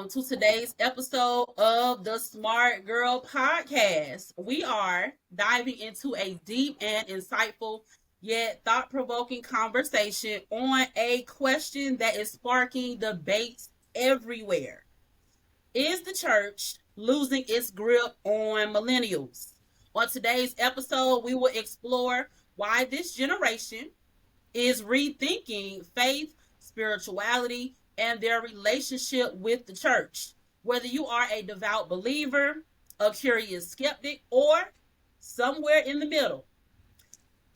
welcome to today's episode of the Smart Girl Podcast. We are diving into a deep and insightful yet thought provoking conversation on a question that is sparking debates everywhere. Is the church losing its grip on millennials? On today's episode, we will explore why this generation is rethinking faith, spirituality, and their relationship with the church. Whether you are a devout believer, a curious skeptic, or somewhere in the middle,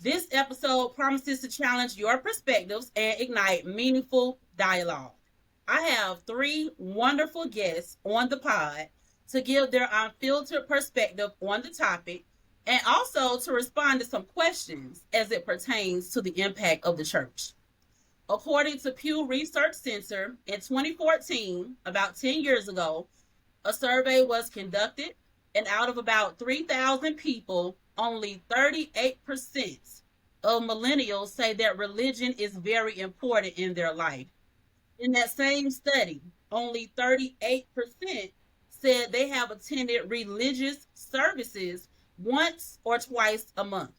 this episode promises to challenge your perspectives and ignite meaningful dialogue. I have three wonderful guests on the pod to give their unfiltered perspective on the topic and also to respond to some questions as it pertains to the impact of the church. According to Pew Research Center, in 2014, about 10 years ago, a survey was conducted, and out of about 3,000 people, only 38% of millennials say that religion is very important in their life. In that same study, only 38% said they have attended religious services once or twice a month.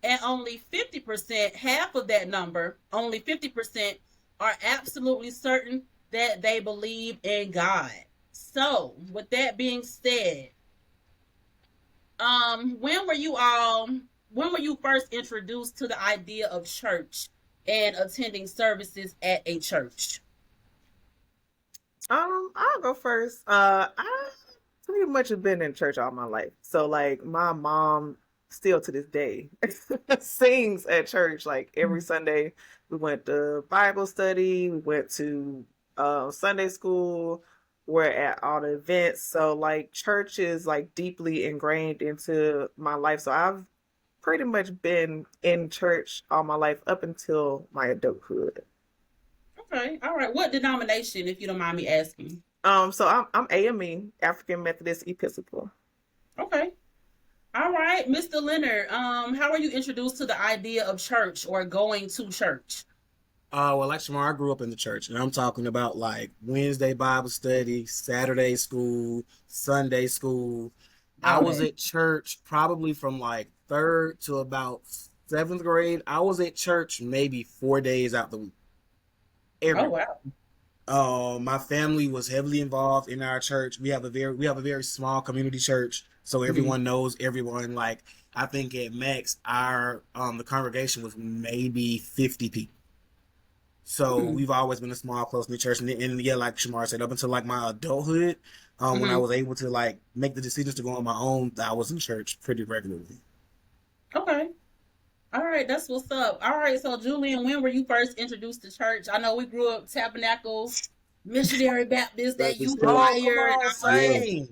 And only 50%, half of that number, only 50% are absolutely certain that they believe in God. So, with that being said, when were you first introduced to the idea of church and attending services at a church? I'll go first. I pretty much have been in church all my life. So like my mom still to this day sings at church. Like every Sunday we went to Bible study, we went to Sunday school, we're at all the events. So like church is like deeply ingrained into my life. So I've pretty much been in church all my life up until my adulthood. Okay, all right. What denomination, if you don't mind me asking? So I'm AME, African Methodist Episcopal. Okay. All right, Mr. Leonard. How were you introduced to the idea of church or going to church? Well, like Shamar, I grew up in the church, and I'm talking about like Wednesday Bible study, Saturday school, Sunday school. I was at church probably from like third to about seventh grade. I was at church maybe 4 days out the week. Oh wow. My family was heavily involved in our church. We have a very small community church, so everyone knows everyone. Like I think at max, our the congregation was maybe 50 people. So we've always been a small, close-knit church, and yeah, like Shamar said, up until like my adulthood, when I was able to like make the decisions to go on my own, I was in church pretty regularly. Okay. All right, that's what's up. All right, so Julian, when were you first introduced to church? I know we grew up Tabernacle, Missionary Baptist, that youth choir.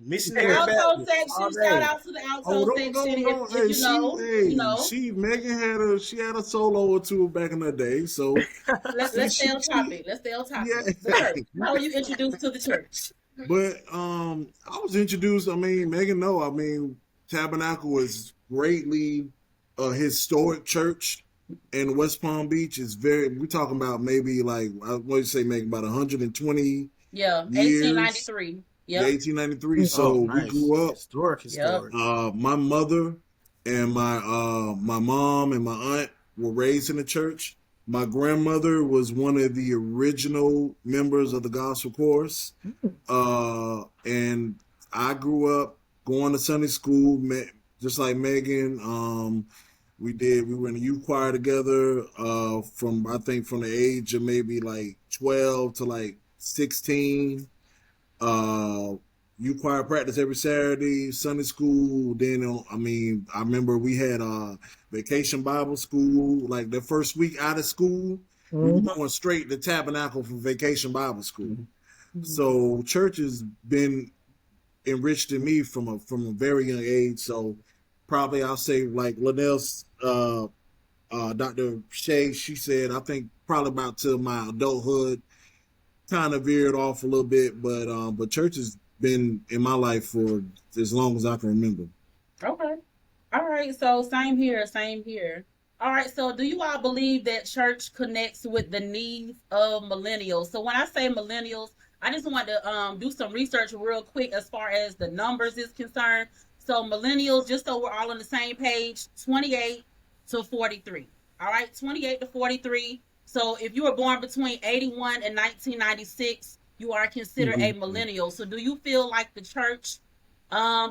Missionary Alto Baptist. section. Shout out to the alto section. If Megan had a solo or two back in the day. So let's stay on topic. Yeah. How were you introduced to the church? But I was introduced. I mean, Megan, no, I mean, Tabernacle is greatly a historic church in West Palm Beach. Is we're talking about maybe like, what do you say, Megan, about 120 years. 1893. Yeah, 1893. So nice. We grew up historic. My mother and my mom and my aunt were raised in the church. My grandmother was one of the original members of the gospel chorus. And I grew up going to Sunday school, just like Megan. We were in a youth choir together from the age of maybe like 12 to like 16. Youth choir practice every Saturday, Sunday school. Then, I remember we had vacation Bible school. Like the first week out of school, we were going straight to Tabernacle for vacation Bible school. So church has been enriched in me from a very young age. So probably I'll say like Linnell's Dr. Shay, she said, I think probably about till my adulthood kind of veered off a little bit, but church has been in my life for as long as I can remember. Okay. All right. So same here. All right. So do you all believe that church connects with the needs of millennials? So when I say millennials, I just want to do some research real quick as far as the numbers is concerned. So millennials, just so we're all on the same page, 28 to 43. All right, 28 to 43. So if you were born between 81 and 1996, you are considered a millennial. So do you feel like the church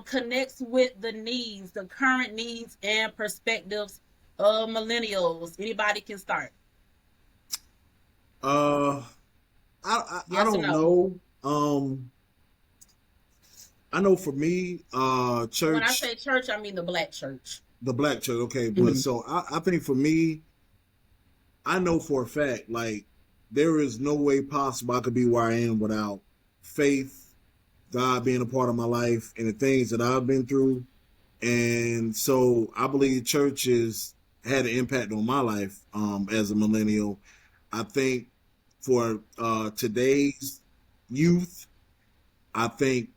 connects with the needs, the current needs and perspectives of millennials? Anybody can start. Uh, I Yes or don't no? know. I know for me, When I church, say church, I mean the black church. the black church. Okay, but Mhm. so I think for me, I know for a fact, like there is no way possible I could be where I am without faith, God being a part of my life, and the things that I've been through. And so I believe church has had an impact on my life as a millennial. I think for today's youth, I think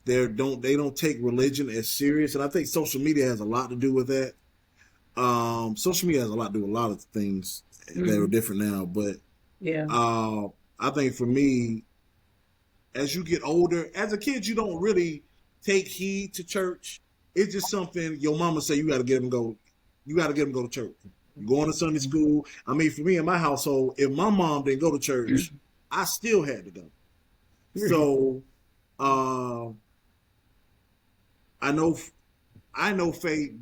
they don't take religion as serious, and I think social media has a lot to do with that. Social media has a lot to do with a lot of things that are Mhm. different now, but Yeah. uh, I think for me, as you get older, as a kid, you don't really take heed to church. It's just something your mama say you got to get them go. You got to get them go to church. You going to Sunday school. I mean, for me in my household, if my mom didn't go to church, I still had to go. So uh, I know I know faith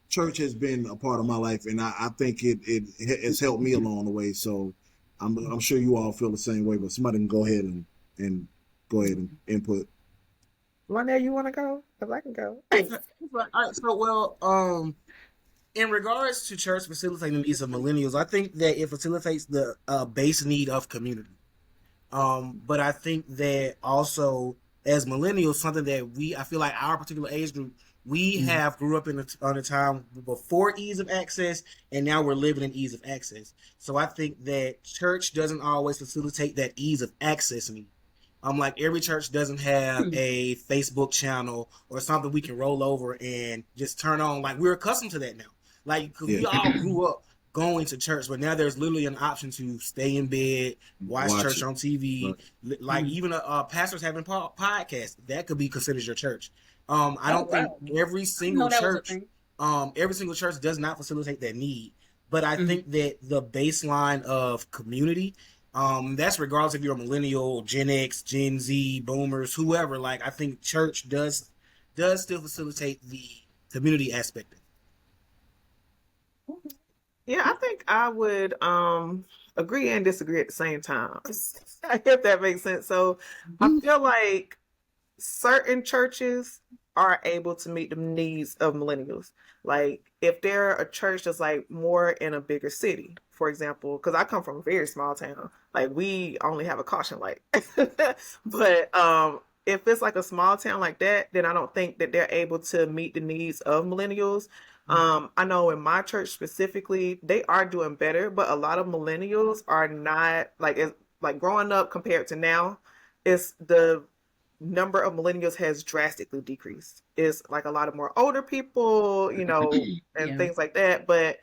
church has been a part of my life, and I think it has helped me along the way. So I'm sure you all feel the same way. But somebody can go ahead and go ahead and input. Lionel, you want to go? Because I can go. All right, so well, in regards to church facilitating the needs of millennials, I think that it facilitates the base need of community. But I think that also as millennials, something that I feel like our particular age group, we have grew up on a time before ease of access, and now we're living in ease of access. So I think that church doesn't always facilitate that ease of access need. Like every church doesn't have a Facebook channel or something we can roll over and just turn on. Like we're accustomed to that now. Like because Yeah, we all grew up going to church, but now there's literally an option to stay in bed, watch watch church it. on TV. Right. Like even pastors having podcasts that could be considered your church. I Oh don't think wow. I didn't know that was a thing. every single church does not facilitate that need, but I Mhm. think that the baseline of community, that's regardless if you're a millennial, Gen X, Gen Z, Boomers, whoever. Like I think church does still facilitate the community aspect. Yeah, I think I would agree and disagree at the same time. If that makes sense. So I feel like certain churches are able to meet the needs of millennials. Like if they're a church that's like more in a bigger city, for example, because I come from a very small town, like we only have a caution light. But if it's like a small town like that, then I don't think that they're able to meet the needs of millennials. I know in my church specifically, they are doing better, but a lot of millennials are not like it's like growing up compared to now. It's the number of millennials has drastically decreased. It's like a lot of more older people, and Yeah. things like that. But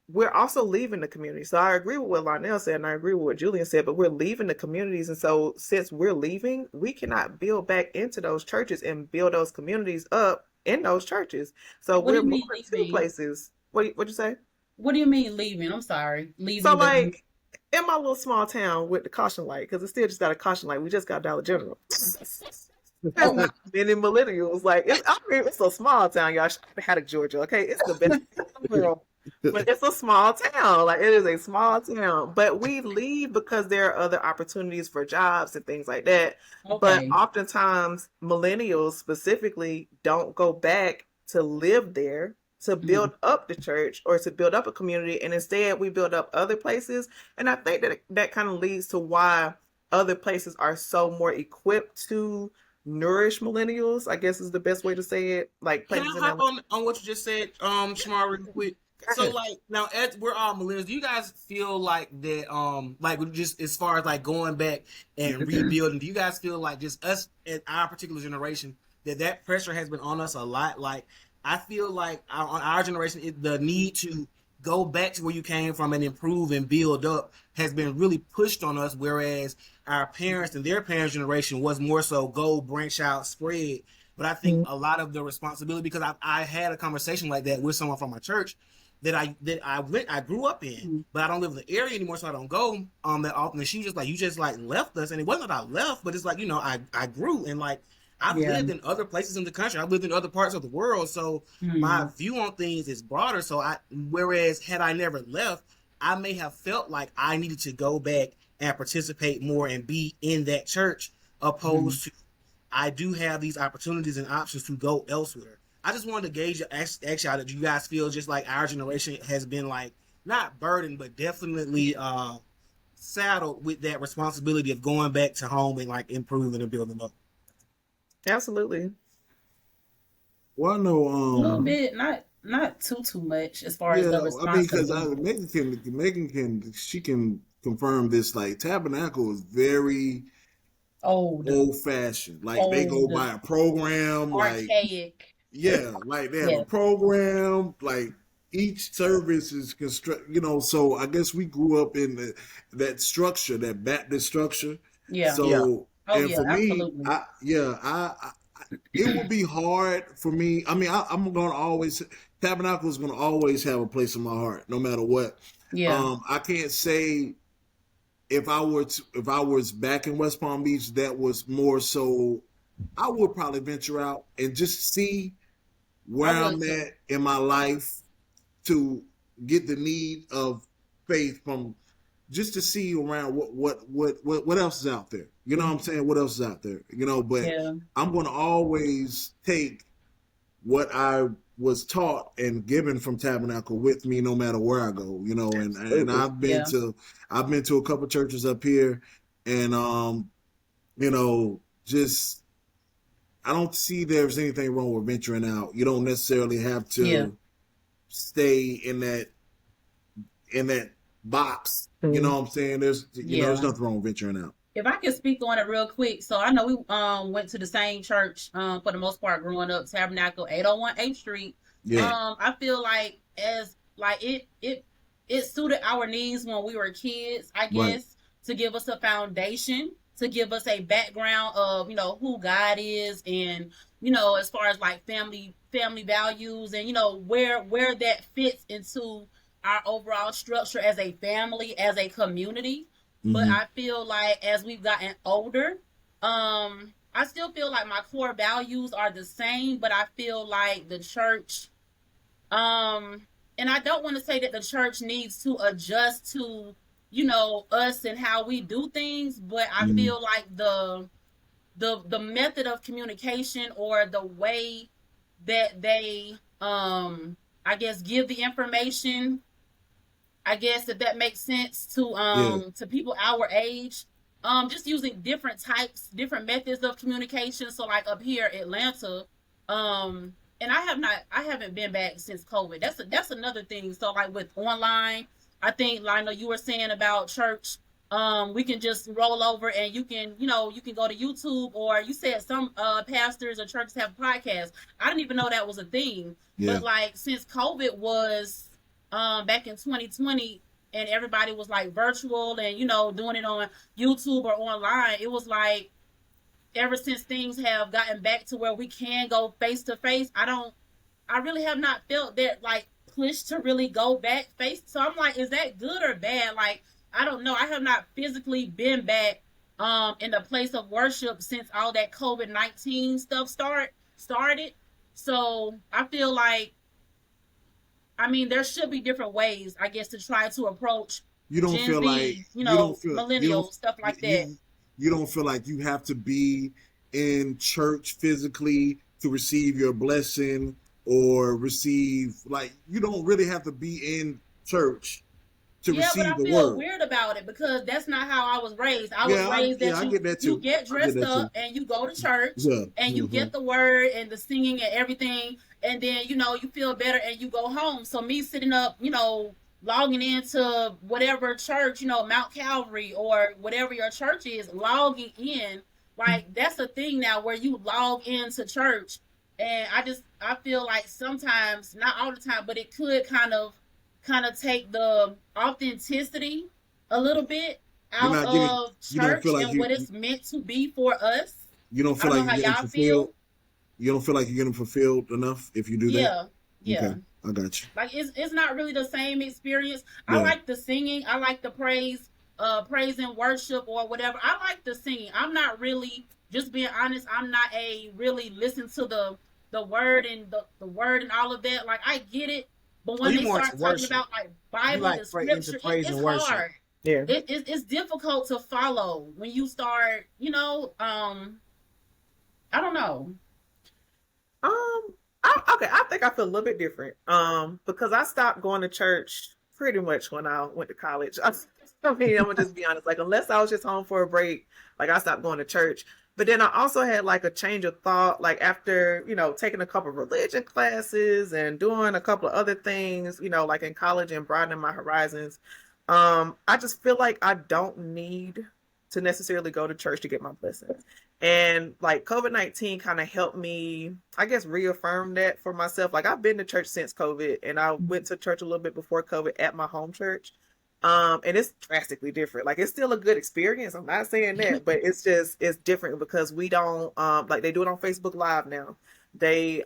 we're also leaving the community. So I agree with what Lionel said, and I agree with what Julian said, but we're leaving the communities. And so since we're leaving, we cannot build back into those churches and build those communities up in those churches. So What do we're you mean moving to leaving? places. What'd you say? What do you mean leaving? I'm sorry. So Leaving the like in my little small town with the caution light, because it still just got a caution light. We just got Dollar General. There's oh not many millennials. Like I mean, it's a small town, y'all. Haddock, Georgia. Okay, it's the best in the world, but it's a small town. Like it is a small town. But we leave because there are other opportunities for jobs and things like that. But okay. oftentimes, millennials specifically don't go back to live there to Mhm. build up the church or to build up a community, and instead we build up other places. And I think that that kind of leads to why other places are so more equipped to nourish millennials, I guess is the best way to say it. Like Can I places in hop LA. on what you just said, Shamar, real quick? Go So ahead. like now, as we're all millennials, do you guys feel like that? Like we just as far as like going back and rebuilding, do you guys feel like just us in our particular generation that pressure has been on us a lot? Like I feel like on our generation, the need to go back to where you came from and improve and build up has been really pushed on us, whereas our parents and their parents' generation was more so go, branch out, spread. But I think a lot of the responsibility, because I had a conversation like that with someone from my church I grew up in, but I don't live in the area anymore, so I don't go that often. And she was just like, you just like left us, and it wasn't that I left, but it's like, you know, I grew, and like I've lived in other places in the country, I've lived in other parts of the world, so my view on things is broader. So whereas had I never left, I may have felt like I needed to go back and participate more and be in that church, opposed to I do have these opportunities and options to go elsewhere. I just wanted to gauge, ask y'all, that you guys feel just like our generation has been like not burdened, but definitely saddled with that responsibility of going back to home and like improving and building up. Absolutely. Well, I know, A little bit, not too much as far as the I mean, because responsibility. Megan can confirm this. Like Tabernacle is very Old, old fashioned. Like they go by a program. Like archaic. yeah, like they have a Yeah, program. Like each service is construct. You know, so I guess we grew up in that structure, that Baptist structure. yeah. Yeah. So Oh and yeah, for me, absolutely. it would be hard for me. I mean, I'm gonna always Tabernacle is gonna always have a place in my heart, no matter what. Yeah, I can't say if I was back in West Palm Beach, that was more so. I would probably venture out and just see I where would I'm too. at in my life to get the need of faith from just to see around what else is out there. You know what I'm saying? What else is out there? You know, but Yeah, I'm going to always take what I was taught and given from Tabernacle with me, no matter where I go. You know, and Absolutely. yeah, I've been to a couple churches up here, and you know, just I don't see there's anything wrong with venturing out. You don't necessarily have yeah, to stay in that box. You know Mm. what I'm saying? There's yeah. nothing wrong with venturing out. If I can speak on it real quick, so I know we went to the same church for the most part growing up, Tabernacle 801 8th Street. Yeah. I feel like as like it suited our needs when we were kids, I Right. guess, to give us a foundation, to give us a background of, you know, who God is, and, you know, as far as like family values, and, you know, where that fits into our overall structure as a family, as a community. But Hmm. I feel like as we've gotten older, I still feel like my core values are the same, but I feel like the church, and I don't want to say that the church needs to adjust to, you know, us and how we do things, but I Hmm. feel like the method of communication, or the way that they I guess give the information, I guess, if that makes sense Yeah. to people our age. Just using different types, different methods of communication. So like up here, Atlanta, and I haven't been back since COVID. That's another thing. So like with online, I think Lionel, you were saying about church. We can just roll over, and you can, you know, you can go to YouTube, or you said some pastors or churches have podcasts. I didn't even know that was a thing. Yeah. But like since COVID was back in 2020, and everybody was like virtual and, you know, doing it on YouTube or online, it was like ever since things have gotten back to where we can go face to face, I really have not felt that like push to really go back face. So I'm like, is that good or bad? Like, I don't know. I have not physically been back in the place of worship since all that COVID-19 stuff started. So I feel like, I mean, there should be different ways, I guess, to try to approach You don't Gen feel like Z, you know, you don't millennials, stuff like that. you you don't feel like you have to be in church physically to receive your blessing or receive like you don't really have to be in church to Yeah, but receive I the feel word. weird about it because that's not how I was raised. I was raised Yeah, that I get that you too. get I get dressed that too. up and you go to church Yeah. and you Hmm. get the word and the singing and everything, and then, you know, you feel better and you go home. So me sitting up, you know, logging into whatever church, you know, Mount Calvary or whatever your church is, logging in, like that's a thing now where you log into church. And I feel like sometimes, not all the time, but it could kind of take the authenticity a little bit You're out not getting. of You don't feel church like and what it's meant to be for us. you don't I feel don't like know you're how getting y'all fulfilled. feel. You don't feel like you're getting fulfilled enough if you do that. Yeah, Okay, yeah. I got you. Like it's not really the same experience. I Yeah, like the singing. I like the praise and worship or whatever. I like the singing. I'm not really, just being honest, I'm not a really listen to the word and the word and all of that. Like I get it, but Oh, when you they more into start talking worship. about like You Bible like and into scripture, praise it's and worship. hard. Yeah. It's difficult to follow when you start, I don't know. Um, okay, I think I feel a little bit different. Because I stopped going to church pretty much when I went to college. I mean, I'm gonna just be honest. Like, unless I was just home for a break, like I stopped going to church. But then I also had like a change of thought, like after taking a couple of religion classes and doing a couple of other things, like in college and broadening my horizons. I just feel like I don't need to necessarily go to church to get my blessings. And like COVID-19 kind of helped me, I guess, reaffirm that for myself. Like I've been to church since COVID, and I went to church a little bit before COVID at my home church. And it's drastically different. Like it's still a good experience. I'm not saying that, but it's different because we don't like they do it on Facebook Live now. They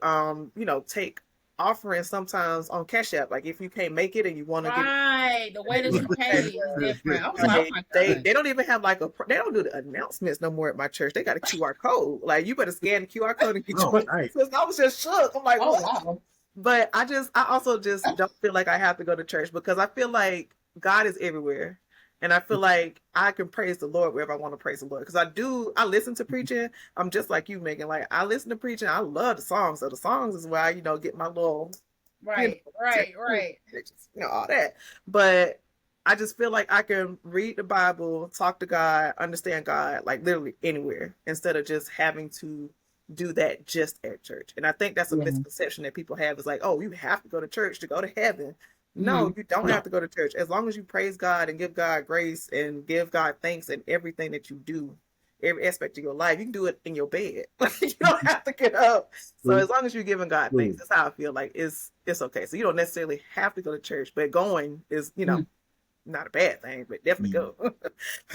take offerings sometimes on Cash App. Like if you can't make it and you want to give Right. The way that you pay is different. I was like, oh like my they God. they don't even have like they don't do the announcements no more at my church. They got a QR code. Like you better scan the QR code and get Oh, your nice. I was just shook. I'm like, Oh what? wow. But I also just don't feel like I have to go to church because I feel like God is everywhere. And I feel like I can praise the Lord wherever I want to praise the Lord. Because I listen to preaching. I'm just like you, Megan. Like I listen to preaching. I love the songs. So the songs is where I, get my little, you know, Right, right, right. all that. But I just feel like I can read the Bible, talk to God, understand God, like literally anywhere, instead of just having to do that just at church. And I think that's a Yeah. misconception that people have is like, oh, you have to go to church to go to heaven. Mhm. No, you don't No. have to go to church. As long as you praise God and give God grace and give God thanks in everything that you do, every aspect of your life, you can do it in your bed. You don't have to get up. So true, as long as you're giving God thanks, true. that's how I feel like it's okay. So you don't necessarily have to go to church, but going is, Mhm. not a bad thing, but definitely Mm. go.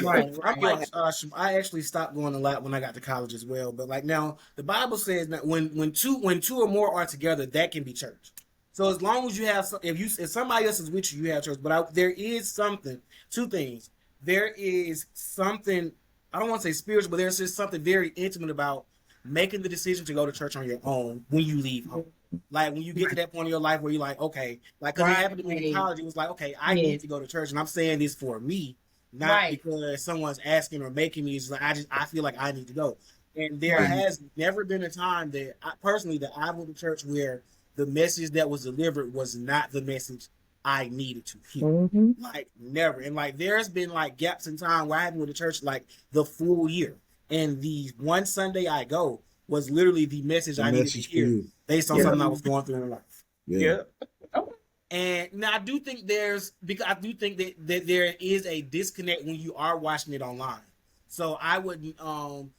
Right, I'm right. like, I actually stopped going a lot when I got to college as well. But like now, the Bible says that when two or more are together, that can be church. So as long as you have, if somebody else is with you, you have church. But there is something, two things. There is something, I don't want to say spiritual, but there's just something very intimate about making the decision to go to church on your own when you leave home. Like when you get to that point in your life where you're like, okay, like because it happened to me in Right. college, it was like, okay, I Yes. need to go to church, and I'm saying this for me, not Right. because someone's asking or making me. It's like I feel like I need to go. And there Right. has never been a time that personally that I went to church where the message that was delivered was not the message I needed to hear. Mm-hmm. Like never. And like there's been like gaps in time where I haven't went to church like the full year. And the one Sunday I go was literally the message The I needed to message for hear you. based on Yeah. something I was going through in life. Yeah. Yeah. And now I do think I do think that there is a disconnect when you are watching it online. So I wouldn't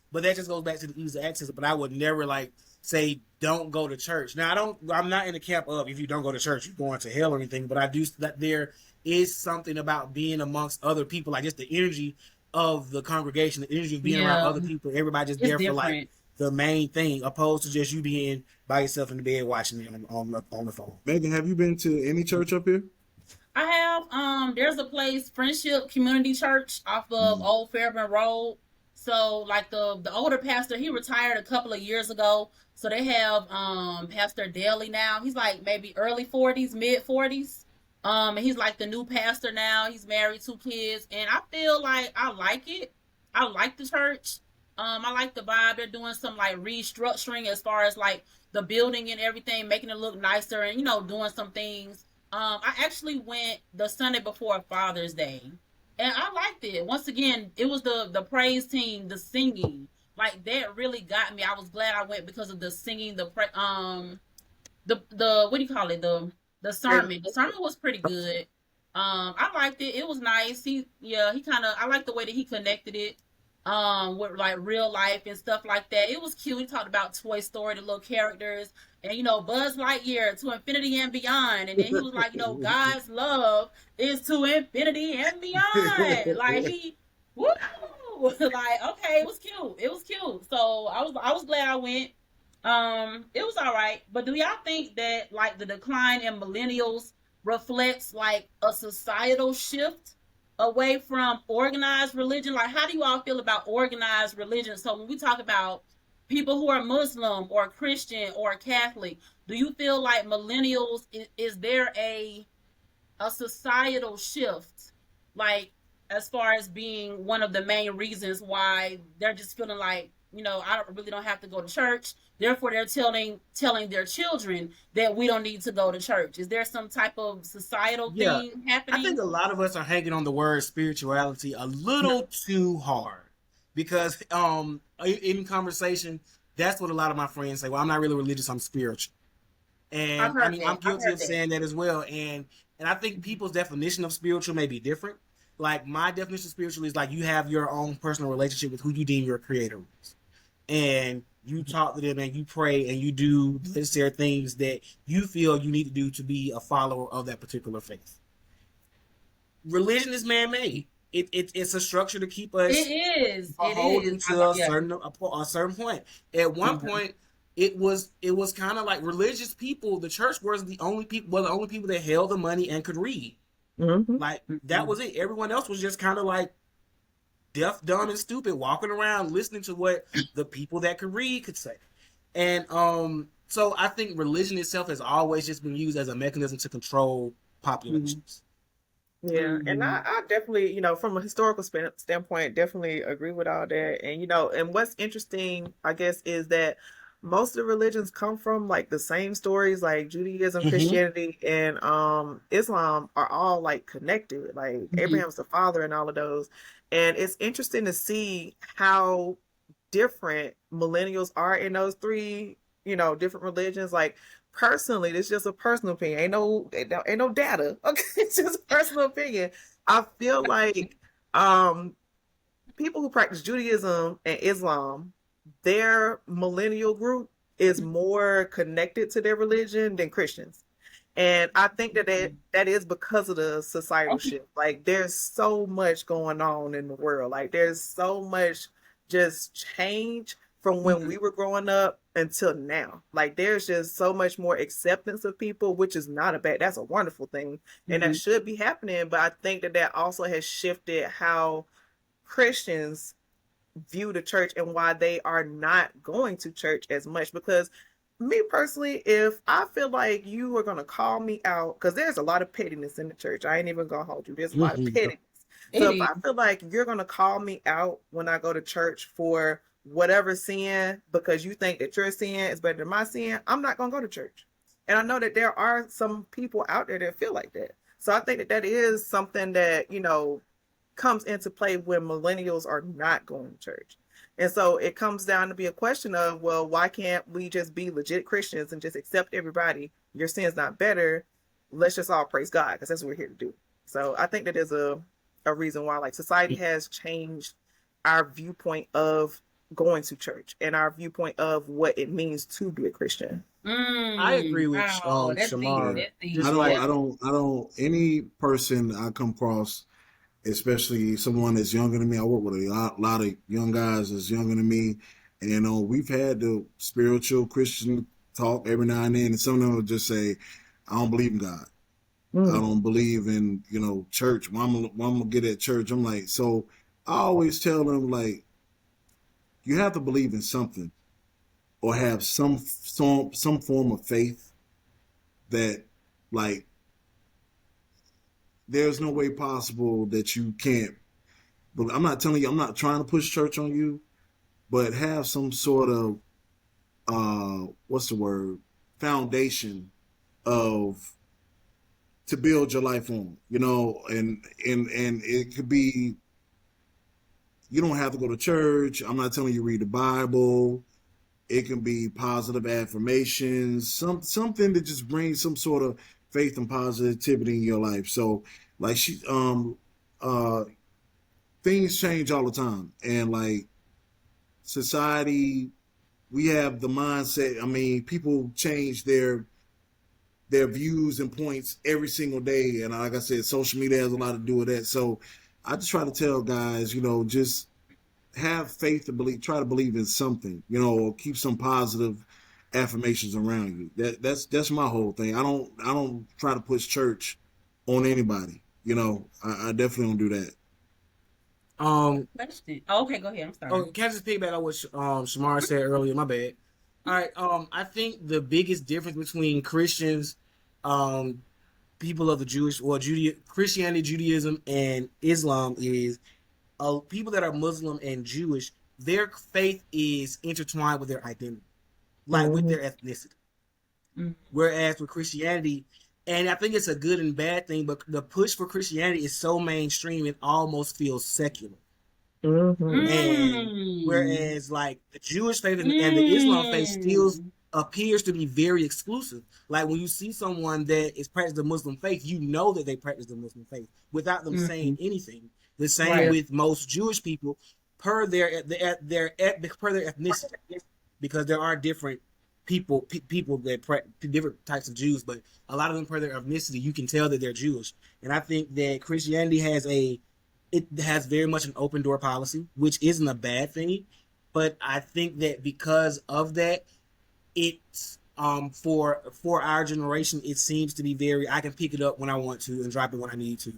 but that just goes back to the ease of access, but I would never like say don't go to church. Now I'm not in the camp of if you don't go to church, you're going to hell or anything, but I do that there is something about being amongst other people, like just the energy of the congregation, the energy of being around Yeah. other people, everybody just It's there for like different. the main thing, opposed to just you being by yourself in the bed watching it on the phone. Megan, have you been to any church up here? I have there's a place, Friendship Community Church off of Mm. Old Fairburn Road. So like the older pastor, he retired a couple of years ago. So they have Pastor Daly now. He's like maybe early 40s, mid 40s. And he's like the new pastor now. He's married, 2 kids, and I feel like I like it. I like the church. I like the vibe. They're doing some like restructuring as far as like the building and everything, making it look nicer and doing some things. I actually went the Sunday before Father's Day, and I liked it. Once again, it was the praise team, the singing, like that really got me. I was glad I went because of the singing, the what do you call it, the sermon. The sermon was pretty good. I liked it. It was nice. He kind of, I like the way that he connected it with like real life and stuff like that. It was cute. He talked about Toy Story, the little characters, and Buzz Lightyear to infinity and beyond, and then he was like, God's love is to infinity and beyond. Like woo, like okay, it was cute. It was cute. So I was glad I went. It was all right. But do y'all think that like the decline in millennials reflects like a societal shift away from organized religion? Like, how do you all feel about organized religion? So when we talk about people who are Muslim or Christian or Catholic, do you feel like millennials, is there a societal shift, like as far as being one of the main reasons why they're just feeling like, I don't have to go to church. Therefore, they're telling their children that we don't need to go to church. Is there some type of societal Yeah, thing I think happening? a lot of us are hanging on the word spirituality a little too hard because in conversation, that's what a lot of my friends say. Well, I'm not really religious, I'm spiritual. I've And I heard mean, I'm that. I've guilty heard of that. saying that as well. And I think people's definition of spiritual may be different. Like my definition of spiritual is like you have your own personal relationship with who you deem your creator is. And you talk to them and you pray and you do necessary things that you feel you need to do to be a follower of that particular faith. Religion is man-made. It's a structure to keep It us is. It is. beholden to Yeah. a certain point. At one point, it was kind of like religious people. The church was the only people that held the money and could read. Mm-hmm. Like that was it. Everyone else was just kind of like deaf, dumb, and stupid, walking around listening to what the people that could read could say. And so I think religion itself has always just been used as a mechanism to control populations. Yeah, and Mhm. I definitely, from a historical standpoint, definitely agree with all that. And and what's interesting, I guess, is that most of the religions come from like the same stories, like Judaism, Mm-hmm. Christianity, and Islam are all like connected. Like Mhm. Abraham's the father and all of those. And it's interesting to see how different millennials are in those three, different religions. Like personally, it's just a personal opinion. Ain't no data. Okay, it's just a personal opinion. I feel like um people who practice Judaism and Islam, their millennial group is more connected to their religion than Christians. And I think that is because of the societal Okay. shift. Like there's so much going on in the world. Like there's so much just change from when Mhm. we were growing up until now. Like there's just so much more acceptance of people, which is not a bad, that's a wonderful thing. And that Mhm. should be happening. But I think that also has shifted how Christians view the church and why they are not going to church as much. Because me personally, if I feel like you are going to call me out, because there's a lot of pettiness in the church, I ain't even going to hold you, there's a lot of Mm-hmm. pettiness. It So if I is. feel like you're going to call me out when I go to church for whatever sin because you think that your sin is better than my sin, I'm not going to go to church. And I know that there are some people out there that feel like that. So I think that is something that, comes into play when millennials are not going to church. And so it comes down to be a question of, well, why can't we just be legit Christians and just accept everybody? Your sin's not better. Let's just all praise God because that's what we're here to do. So I think that there's a reason why like society has changed our viewpoint of going to church and our viewpoint of what it means to be a Christian. I agree with Wow, that's deep. Yeah. Shamar. That's deep. I Just don't, like I don't, I don't, any person I come across, especially someone that's younger than me. I work with a lot of young guys that's younger than me, and we've had the spiritual Christian talk every now and then, and some of them will just say, "I don't believe in God. I Mm. don't believe in church. Why I'm gonna get at church?" I'm like, so I always tell them like, you have to believe in something or have some form of faith that like there's no way possible that you can't. But I'm not telling you, I'm not trying to push church on you, but have some sort of what's the word, foundation of to build your life on, and it could be, you don't have to go to church. I'm not telling you read the Bible. It can be positive affirmations, something that just brings some sort of faith and positivity in your life. So like uh things change all the time, and like society we have the mindset. I mean, people change their views and points every single day, and like I said, social media has a lot to do with that. So I just try to tell guys, just have faith to believe, try to believe in something, or keep some positive affirmations around you. That's my whole thing. I don't try to push church on anybody. I definitely don't do that. Question. Oh, okay, go ahead. I'm sorry. Can I just piggyback on what Shamar said earlier? My bad. All right. I think the biggest difference between Christians, people of the Christianity, Judaism, and Islam is people that are Muslim and Jewish. Their faith is intertwined with their identity, like with their ethnicity. Mm. Whereas with Christianity, and I think it's a good and bad thing, but the push for Christianity is so mainstream it almost feels secular. And whereas like the Jewish faith and the Islam faith still appears to be very exclusive. Like when you see someone that is practicing the Muslim faith, you know that they practice the Muslim faith without them saying anything. The same with most Jewish people per their ethnicity, because there are different people that different types of Jews, but a lot of them per their ethnicity, you can tell that they're Jewish. And I think that Christianity has very much an open door policy, which isn't a bad thing. But I think that because of that, it's for our generation, it seems to be very, I can pick it up when I want to and drop it when I need to.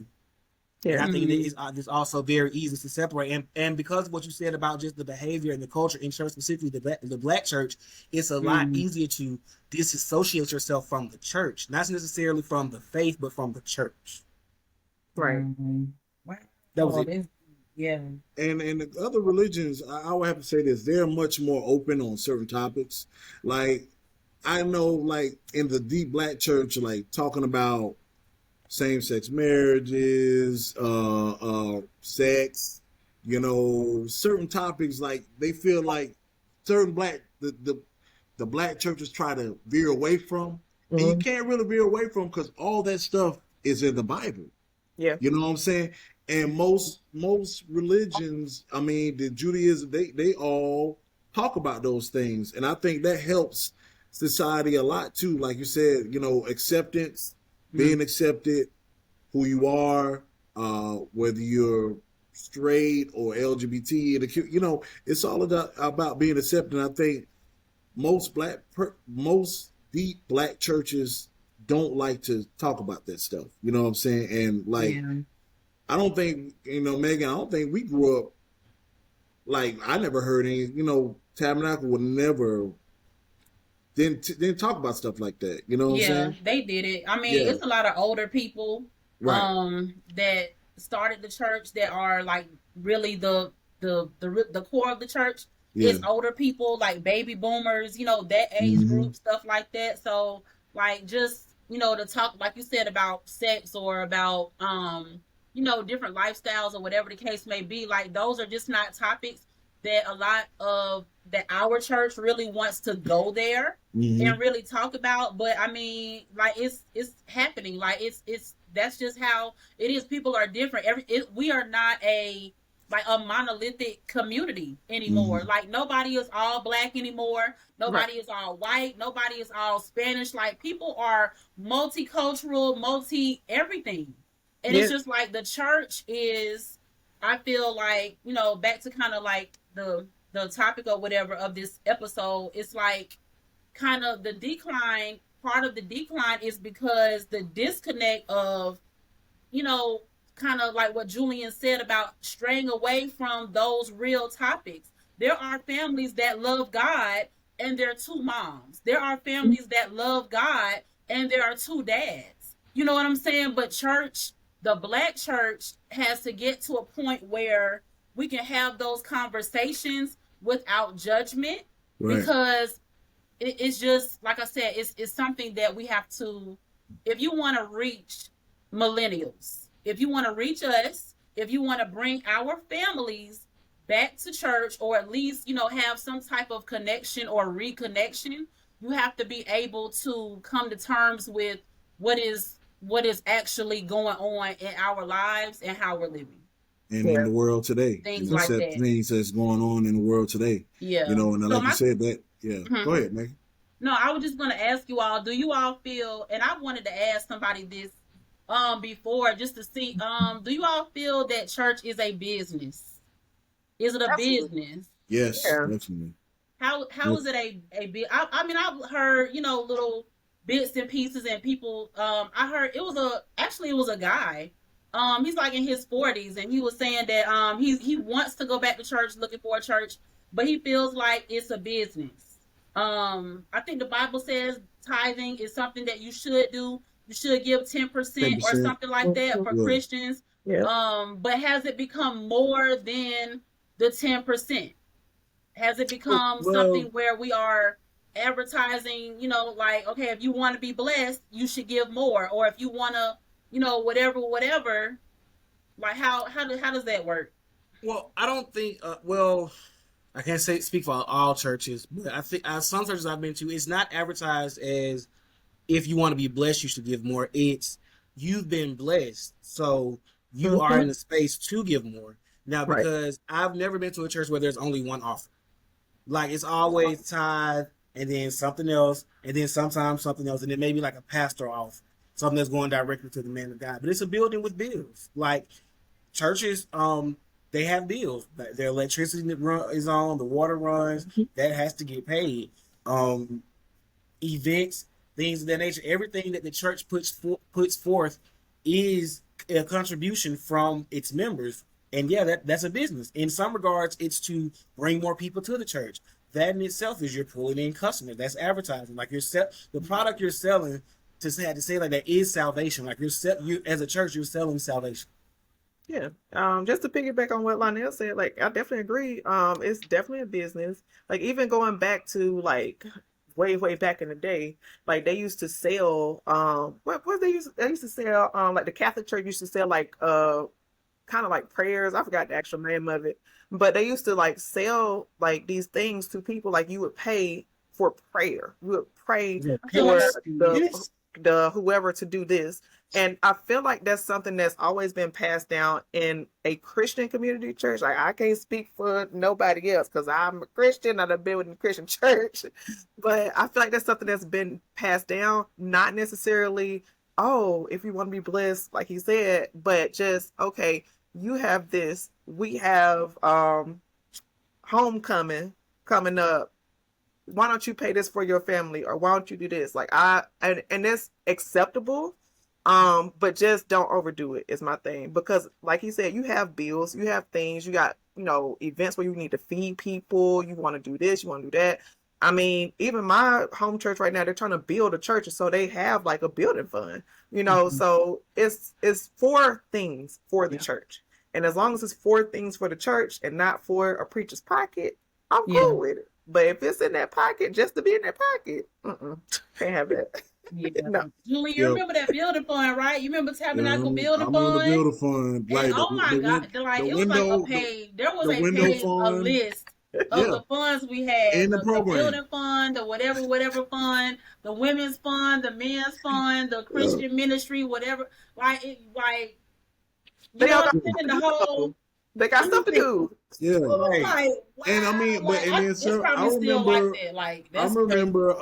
Yeah. And I think it's also very easy to separate. And because of what you said about just the behavior and the culture in church, specifically the black church, it's a lot easier to disassociate yourself from the church, not necessarily from the faith, but from the church. Right. Wow. That was it. Yeah. And the other religions, I would have to say this, they're much more open on certain topics. Like, I know, like, in the deep black church, like, talking about same-sex marriages, sex, certain topics, like, they feel like certain the black churches try to veer away from. And you can't really veer away from because all that stuff is in the Bible. Yeah. You know what I'm saying? And most religions, I mean, the Judaism, they all talk about those things. And I think that helps society a lot too. Like you said, acceptance, being accepted, who you are, whether you're straight or LGBT, it's all about being accepted. And I think most deep black churches don't like to talk about that stuff. You know what I'm saying? And like, I don't think, Megan, I don't think we grew up, like, I never heard any, Tabernacle would never, didn't talk about stuff like that. You know what I'm saying? They did it. I mean, it's a lot of older people that started the church that are like really the core of the church. It's older people like baby boomers, that age group, stuff like that. So like just, to talk, like you said, about sex or about, different lifestyles or whatever the case may be, like those are just not topics that that our church really wants to go there and really talk about. But I mean, like it's happening. Like it's that's just how it is. People are different. We are not a monolithic community anymore. Like nobody is all black anymore. Nobody is all white. Nobody is all Spanish. Like people are multicultural, multi everything. And it's just like the church is, I feel like, back to kind of like the topic or whatever of this episode, it's like kind of the decline, part of the decline is because the disconnect of, kind of like what Julian said about straying away from those real topics. There are families that love God and there are two moms. There are families that love God and there are two dads. You know what I'm saying? But church, the black church has to get to a point where we can have those conversations without judgment because it's just, like I said, it's something that we have to, if you want to reach millennials, if you want to reach us, if you want to bring our families back to church or at least, have some type of connection or reconnection, you have to be able to come to terms with what is actually going on in our lives and how we're living. and in Yeah. the world today, things and like accept that. things that's going on in the world today. Yeah. And So like you my said, that yeah. mhm. Go ahead, Megan. No, I was just gonna ask you all, do you all feel, and I wanted to ask somebody this before just to see, do you all feel that church is a business? Is it a Absolutely. business? Yes, Yeah. definitely. How is it a bit? I mean, I've heard, little bits and pieces, and people. I heard it was a guy. He's like in his 40s, and he was saying that he wants to go back to church, looking for a church, but he feels like it's a business. I think the Bible says tithing is something that you should do. You should give 10% Ten or percent. something like that Mhm. for Yeah. Christians. Yeah. But has it become more than the 10%? Has it become something Well, where we are advertising, like, okay, if you want to be blessed, you should give more, or if you want to, whatever. Like, how does that work? Well, I don't think. Well, I can't say speak for all churches, but I think some churches I've been to, it's not advertised as if you want to be blessed, you should give more. It's you've been blessed, so you are Mhm. in a space to give more. Now, Right. because I've never been to a church where there's only one offer. Like it's always tithe and then something else, and then sometimes something else, and then maybe like a pastor off, something that's going directly to the man of God. But it's a building with bills. Like churches, they have bills. Their electricity is on, the water runs, that has to get paid. Um, Events, things of that nature. Everything that the church puts forth is a contribution from its members. And yeah, that's a business. In some regards, it's to bring more people to the church. That in itself is you're pulling in customers. That's advertising. Like the product you're selling to say like that is salvation. Like you as a church, you're selling salvation. Yeah. Just to piggyback on what Lionel said, like I definitely agree. It's definitely a business. Like even going back to like way, way back in the day, like they used to sell what they used to sell like the Catholic Church used to sell like kind of like prayers. I forgot the actual name of it, but they used to like sell like these things to people. Like you would pay for prayer. You would pray Yeah, I feel like for pillars to this. the whoever to do this. And I feel like that's something that's always been passed down in a Christian community church. Like I can't speak for nobody else because I'm a Christian. I've been in a Christian church, but I feel like that's something that's been passed down, not necessarily. Oh, if you want to be blessed, like he said, but just okay, you have this, we have homecoming coming up, why don't you pay this for your family, or why don't you do this, like and it's acceptable, but just don't overdo it is my thing, because like he said, you have bills, you have things, you got events where you need to feed people, you want to do this, you want to do that. I mean, even my home church right now, they're trying to build a church, so they have like a building fund, Mhm. so it's for things for the Yeah. church, and as long as it's for things for the church and not for a preacher's pocket, I'm Yeah, cool with it. But if it's in that pocket just to be in that pocket, can't have that. yeah. No. Julie, you yeah, remember that building fund, right? You remember yeah. Tabernacle I Building remember the Fund? builder fund, And like oh my God, like the it was like a window, page. There was the a window page, a fund. list of Yeah, the funds we had: in the the program. building fund, the whatever fund, the women's fund, the men's fund, the Yeah, Christian ministry, whatever. Like you They know all what got I'm stuff saying? to The do whole though. They got stuff to do. yeah. Right. like And I wow, mean, but like and then it's so probably still like that. Like I that's crazy. remember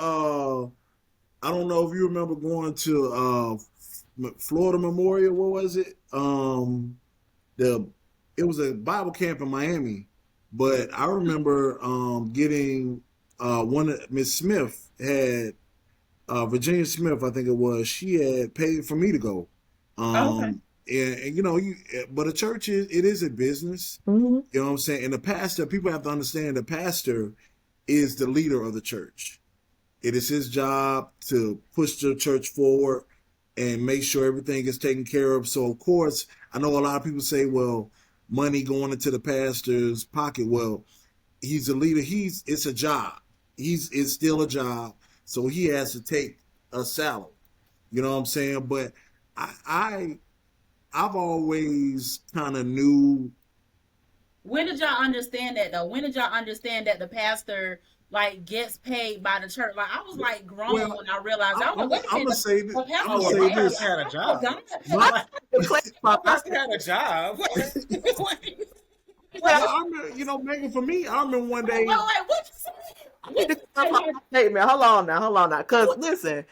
I don't know if you remember going to Florida Memorial. What was it? The It was a Bible camp in Miami, but I remember getting one of Miss Smith had Virginia Smith, I think it was. She had paid for me to go. Oh, okay. And but a church it is a business. Hmm. You know what I'm saying? And the pastor, people have to understand, the pastor is the leader of the church. It is his job to push the church forward and make sure everything is taken care of. So, of course, I know a lot of people say, well, money going into the pastor's pocket. Well, he's a leader. It's a job. It's still a job. So he has to take a salary. You know what I'm saying? But I I've always kind of knew. When did y'all understand that though? When did y'all understand that the pastor like gets paid by the church. Like I was like grown Well, when I realized. I was like, I'm wait a gonna minute, say this. the I'm pastor gonna Oh, get my say paid. pastor this. had a I job. forgot. My, My pastor had a job. well, Well, I remember, Megan. For me, I remember one Wait, day. what you I need to say? clarify my statement. Hold on now. Because listen,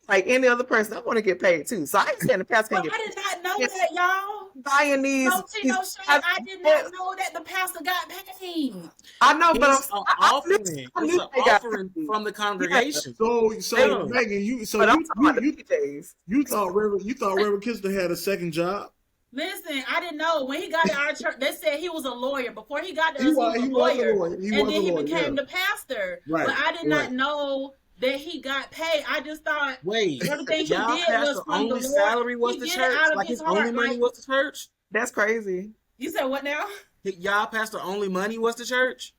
like any other person, I want to get paid too. So I ain't saying the pastor Well, can't get I did not know paid. that, y'all. Buying No tea, these no shade. I did not know that the pastor got paid. I know, but It's an offering. I It's knew an they got offering paid. from the Yeah, congregation. So Yeah. Megan, but I'm talking about the PJs. you thought Reverend Kister had a second job. Listen, I didn't know when he got to our church. They said he was a lawyer. Before he got to He us, he was was a he was a lawyer, lawyer. He and was a then he lawyer. Yeah. became the pastor. But Right. I did Right. not know that he got paid. I just thought Wait, everything he y'all did pastor was from the only Lord. salary was He the did it church? out of Like his his only heart. money Like was the church? That's crazy. you said, what now? Y'all pastor only money was the church?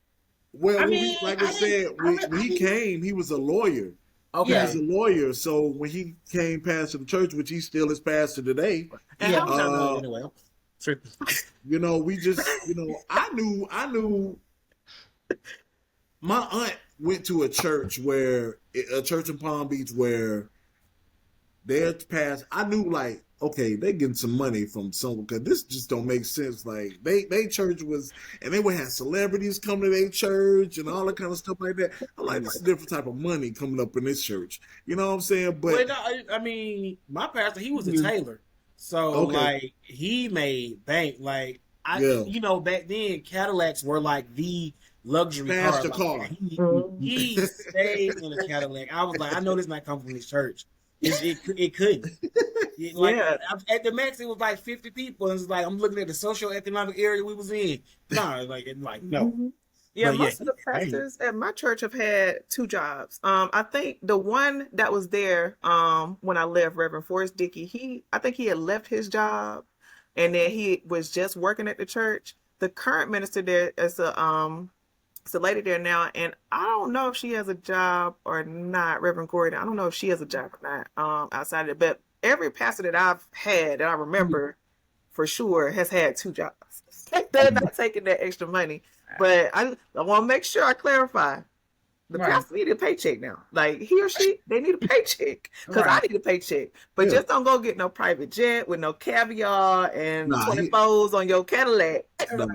Well, I when mean, like I I didn't. said, when I he didn't. came, he was a lawyer. He Yeah. was Okay. a lawyer. So when he came pastor the church, which he still is pastor today, And Yeah. how much I know uh, anyway? Sure. we just, I knew my aunt went to a church in Palm Beach where their past, I knew like, okay, they getting some money from someone because this just don't make sense. Like they church was, and they would have celebrities come to their church and all that kind of stuff like that. I'm like, this is a different type of money coming up in this church. You know what I'm saying? Well, But no, I mean, my pastor, he was a Mhm. tailor. So, okay, like, he made bank. Like, yeah, back then, Cadillacs were like the luxury car. pastor Like, car. he stayed in a Cadillac. I was like, I know this not coming from his church. It couldn't. Like Yeah. at the max, it was like 50 people. And it's like I'm looking at the socio-economic area we was in. Nah, like no. Mhm. Yeah, But yeah, most of the hey, pastors at my church have had two jobs. I think the one that was there when I left, Reverend Forrest Dickey, I think he had left his job and then he was just working at the church. The current minister there is it's a lady there now, and I don't know if she has a job or not, Reverend Gordon. I don't know if she has a job or not outside of it. But every pastor that I've had that I remember for sure has had two jobs. They're not taking that extra money. But I want to make sure I clarify. The Right. pastor need a paycheck now. Like he or she, they need a paycheck because I Right. need a paycheck. But Yeah. just don't go get no private jet with no caviar and Nah, 24s on your Cadillac. No,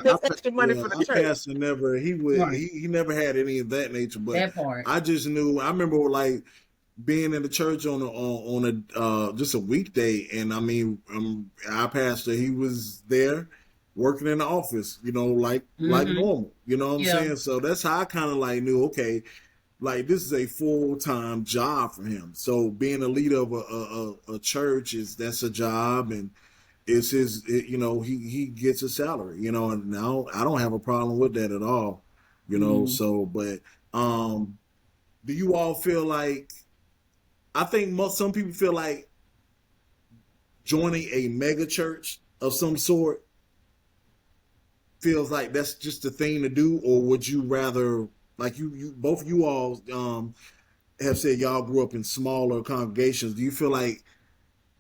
That's extra money for the our church. pastor never. He would. Right. He never had any of that nature. But That part. I just knew. I remember like being in the church on a just a weekday, and I mean, our pastor, he was there working in the office. Like Mhm. normal. You know what I'm Yeah. saying? So that's how I kind of like knew. Okay, like this is a full-time job for him. So being a leader of a church that's a job, and it's he gets a salary, and now I don't have a problem with that at all, so but do you all feel like, I think some people feel like joining a mega church of some sort feels like that's just the thing to do, or would you rather, like you both of you all have said y'all grew up in smaller congregations, do you feel like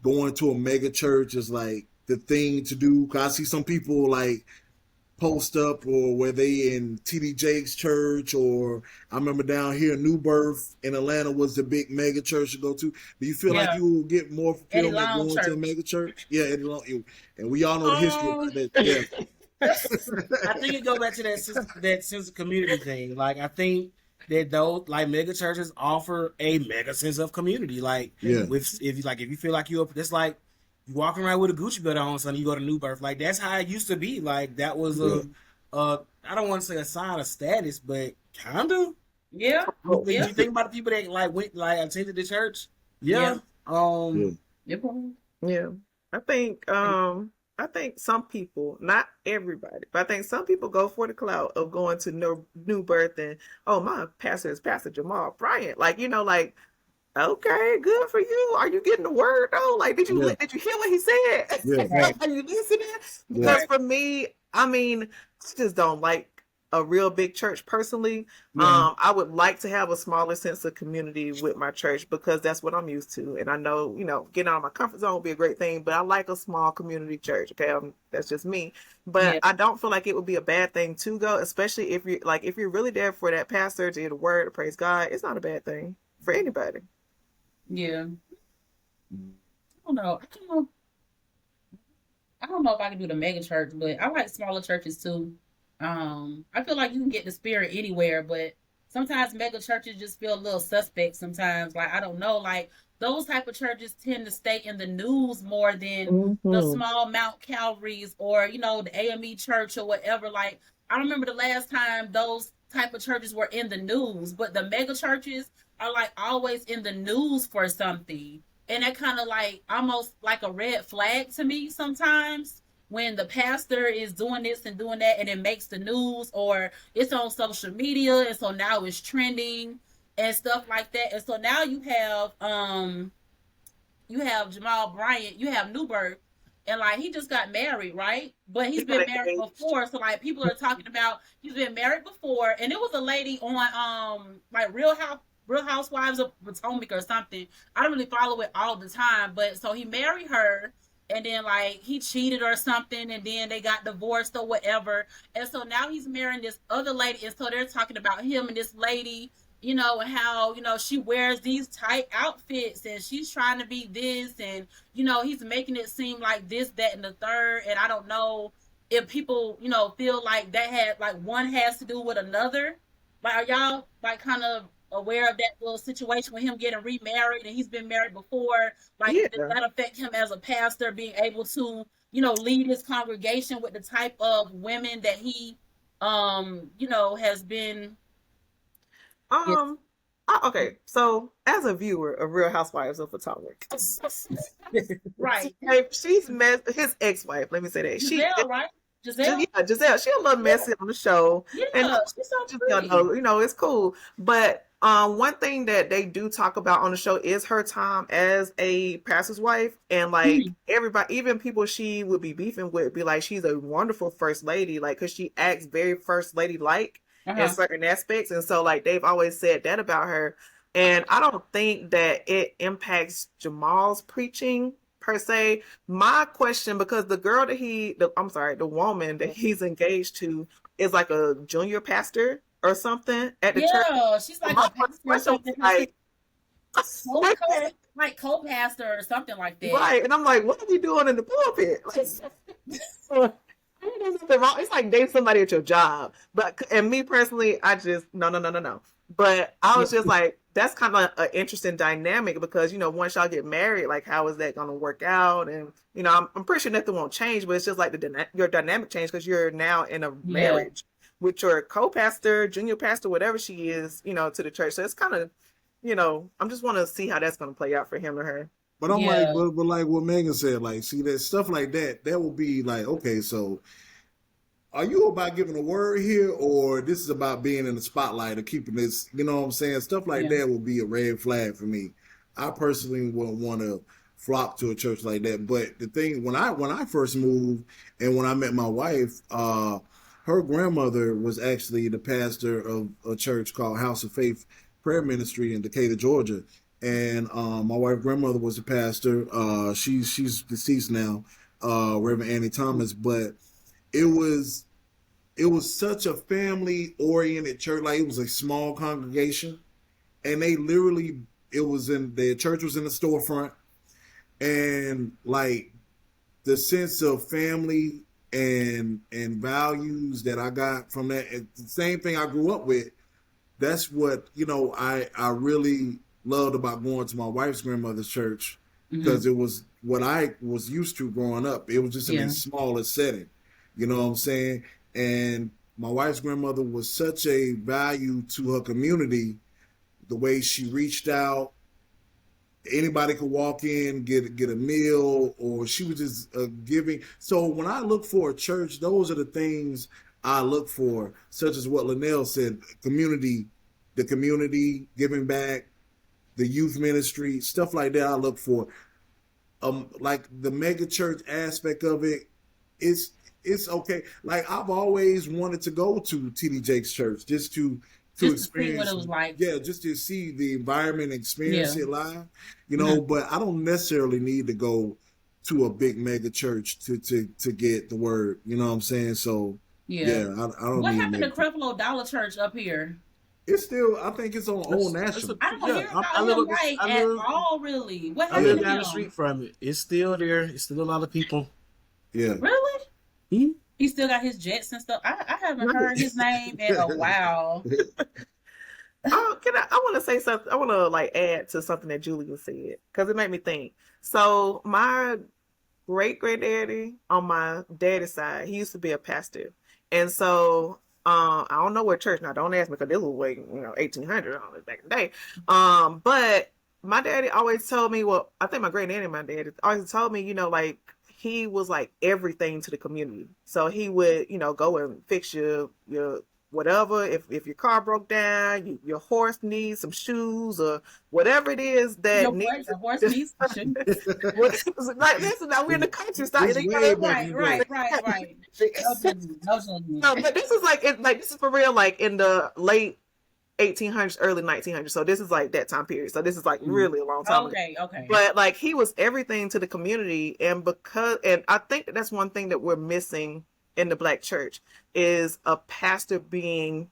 going to a mega church is like the thing to do? Cause I see some people like post up, or where they in TD Jakes church, or I remember down here New Birth in Atlanta was the big mega church to go to. Do you feel like Yeah. you will get more Eddie fulfillment Long going to a Church. mega church? Yeah, Eddie Long, and we all know the history Um, of that. Yeah, I think it goes back to that sense of community thing. Like I think that those like mega churches offer a mega sense of community. Like yeah, if you feel like you're, it's like you walking around with a Gucci belt on, son, you go to New Birth. Like that's how it used to be. Like that was I don't want to say a sign of status, but kinda. Yeah. When Yeah. you think about the people that like went like attended the church, yeah. yeah. Yep. Yeah. I think some people, not everybody, but I think some people go for the clout of going to New Birth and, oh, my pastor is Pastor Jamal Bryant. Like, like, okay, good for you. Are you getting the word though? Like, did you Yeah. hear what he said? Yeah. Are you listening? Yeah. Because for me, I mean, I just don't like a real big church personally. Yeah. I would like to have a smaller sense of community with my church because that's what I'm used to. And I know, getting out of my comfort zone would be a great thing, but I like a small community church. Okay. That's just me. But Yeah. I don't feel like it would be a bad thing to go, especially if you're really there for that pastor to hear the word, to praise God. It's not a bad thing for anybody. Yeah. I don't know. I don't know if I can do the mega church, but I like smaller churches too. I feel like you can get the spirit anywhere, but sometimes mega churches just feel a little suspect sometimes. Like I don't know, like those type of churches tend to stay in the news more than the Hmm. small Mount Calvaries or the AME church or whatever. Like I don't remember the last time those type of churches were in the news, but the mega churches are like always in the news for something. And that kind of like almost like a red flag to me sometimes when the pastor is doing this and doing that and it makes the news or it's on social media and so now it's trending and stuff like that. And so now you have Jamal Bryant, you have Newberg, and like he just got married, right? But he's He got been married engaged. before, so like people are talking about he's been married before, and it was a lady on like Real Housewives of Potomac or something. I don't really follow it all the time, but so he married her. And then, like, he cheated or something, and then they got divorced or whatever. And so now he's marrying this other lady. And so they're talking about him and this lady, and how she wears these tight outfits and she's trying to be this, and he's making it seem like this, that, and the third. And I don't know if people feel like that had like one has to do with another. Like, are y'all like kind of aware of that little situation with him getting remarried and he's been married before? Like, Yeah. does that affect him as a pastor being able to lead his congregation with the type of women that he has been? Yes. Um. Okay. So, as a viewer of Real Housewives of Potomac, Right. she's his ex-wife. Let me say that Giselle, right? Giselle? yeah, Giselle. She a little Yeah. messy on the show, and Yeah. She's so Giselle, pretty. it's cool. But one thing that they do talk about on the show is her time as a pastor's wife, and like Mm. everybody, even people she would be beefing with, be like she's a wonderful first lady, like because she acts very first lady like in Uh-huh. certain aspects, and so like they've always said that about her, and I don't think that it impacts Jamal's preaching per se. My question, because the girl that I'm sorry, the woman that he's engaged to is like a junior pastor or something at the church. Yeah. She's So like my a pastor or question something. was like, Like co-pastor or something like that. right, and I'm like, what are we doing in the pulpit? Like, I don't know nothing wrong. It's like dating somebody at your job, and me personally, I just no, no, no, no, no. But I Yeah. was just like, that's kind of an interesting dynamic because once y'all get married, like how is that going to work out? And I'm pretty sure nothing won't change, but it's just like your dynamic change because you're now in a Yeah. marriage with your co-pastor, junior pastor, whatever she is, to the church. So it's kind of, I'm just want to see how that's going to play out for him or her. But I'm like, Yeah. but like what Megan said, like, see that stuff like that, that will be like, okay, so are you about giving a word here, or this is about being in the spotlight or keeping this? You know what I'm saying? Stuff like Yeah. that will be a red flag for me. I personally wouldn't want to flock to a church like that. But the thing, when I first moved and when I met my wife, her grandmother was actually the pastor of a church called House of Faith Prayer Ministry in Decatur, Georgia. And my wife's grandmother was a pastor. She's deceased now, Reverend Annie Thomas. But it was it was such a family oriented church. Like it was a small congregation, and they literally it was in their church was in the storefront, and like the sense of family and values that I got from that. It's the same thing I grew up with. That's what I really loved about going to my wife's grandmother's church Hmm. because it was what I was used to growing up. It was just in a Yeah. smaller setting. You know what I'm saying? And my wife's grandmother was such a value to her community. The way she reached out, anybody could walk in, get a meal, or she was just giving. So when I look for a church, those are the things I look for, such as what Linnell said: community, the community giving back, the youth ministry, stuff like that. I look for like the mega church aspect of it. it's it's okay. Like I've always wanted to go to TD Jake's church to Just to see what experience, it was like. yeah, just to see the environment, experience Yeah. it live, you Mhm. know. But I don't necessarily need to go to a big mega church to get the word. You know what I'm saying? So Yeah. yeah, I don't What need happened to mega. Creflo Dollar Church up here? It's still, I think it's on Old It's a, National. I don't yeah. hear about I him live like I at live all. Really, what I happened live to Yeah, down the him? street from it. It's still there. It's still a lot of people. yeah. Really? Mhm. He still got his jets and stuff. I haven't heard his name in a while. Oh, I want to say something. I want to like add to something that Julia said because it made me think. So my great granddaddy on my daddy's side, he used to be a pastor, and so I don't know what church. Now, don't ask me because this was way 1800 back in the day. But my daddy always told me. Well, I think my granddaddy and my dad always told me, like he was like everything to the community. So he would, go and fix your whatever. If your car broke down, your horse needs some shoes or whatever it is that Your what? needs. Your horse needs some shoes. Like listen, now we're in the countryside. This They way gotta, back in Right, the day. right, right, right. No judgment. No judgment. no, but this is like this is for real, like in the late 1800s, early 1900s. So this is like that time period. So this is like Mhm. really a long time ago. Okay, okay. But like he was everything to the community, and I think that's one thing that we're missing in the black church is a pastor being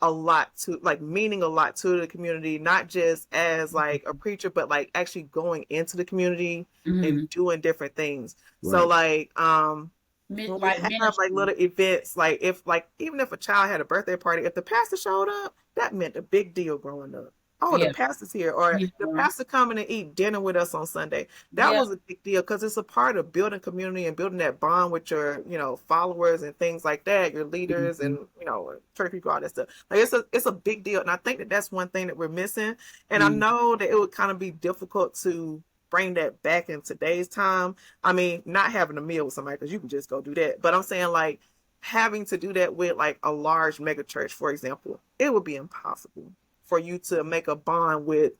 a lot to like meaning a lot to the community, not just as like a preacher, but like actually going into the community Hmm. and doing different things. So Right. like when we Like have like ministry. little events, like if like even if a child had a birthday party, if the pastor showed up, that meant a big deal growing up. Oh, the Yeah. pastor's here, or Yeah. the pastor coming to eat dinner with us on Sunday. That Yeah. was a big deal because it's a part of building community and building that bond with your, followers and things like that, your leaders Mhm. and church people, all that stuff. Like it's a big deal, and I think that that's one thing that we're missing. And I Mhm. know that it would kind of be difficult to bring that back in today's time. I mean, not having a meal with somebody because you can just go do that. But I'm saying like having to do that with like a large mega church, for example, it would be impossible for you to make a bond with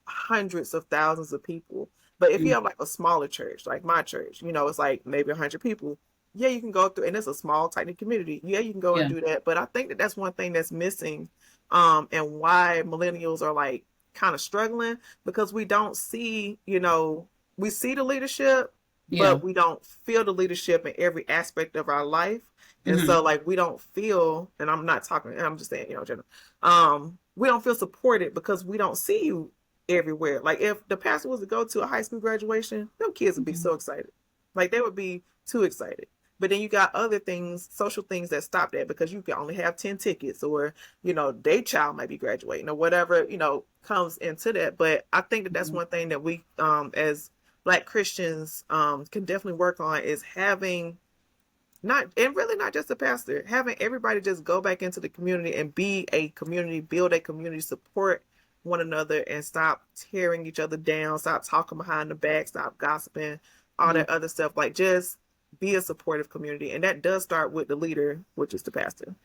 hundreds of thousands of people. But if you Mhm. have like a smaller church, like my church, it's like maybe 100 people. Yeah, you can go through, and it's a small, tight knit community. Yeah, you can go and Yeah. do that. But I think that that's one thing that's missing, and why millennials are like kind of struggling because we don't see, we see the leadership, Yeah. but we don't feel the leadership in every aspect of our life. And Hmm. so, like, we don't feel, and I'm not talking, I'm just saying, general. We don't feel supported because we don't see you everywhere. Like if the pastor was to go to a high school graduation, them kids would be Hmm. so excited. Like they would be too excited. But then you got other things, social things that stop that because you can only have 10 tickets or, their child might be graduating or whatever, comes into that. But I think that that's one thing that we, as Black Christians, can definitely work on is having not, and really not just the pastor, having everybody just go back into the community and be a community, build a community, support one another, and stop tearing each other down, stop talking behind the back, stop gossiping, all Hmm. that other stuff. Like just be a supportive community, and that does start with the leader, which is the pastor.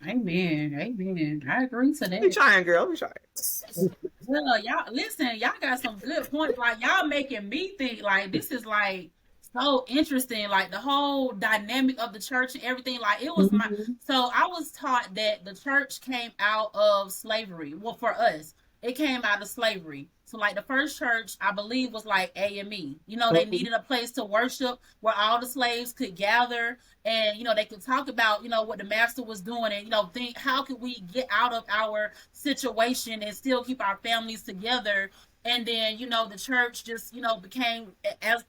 Amen. Amen. I agree to Be that. trying, girl. Be trying. Well, y'all listen, y'all got some good points. Like y'all making me think like this is like so interesting. Like the whole dynamic of the church and everything. Like it was my Mhm. so I was taught that the church came out of slavery. Well, for us, it came out of slavery. So like the first church, I believe, was like AME. They needed a place to worship where all the slaves could gather and they could talk about what the master was doing and think how could we get out of our situation and still keep our families together. And then the church just became, as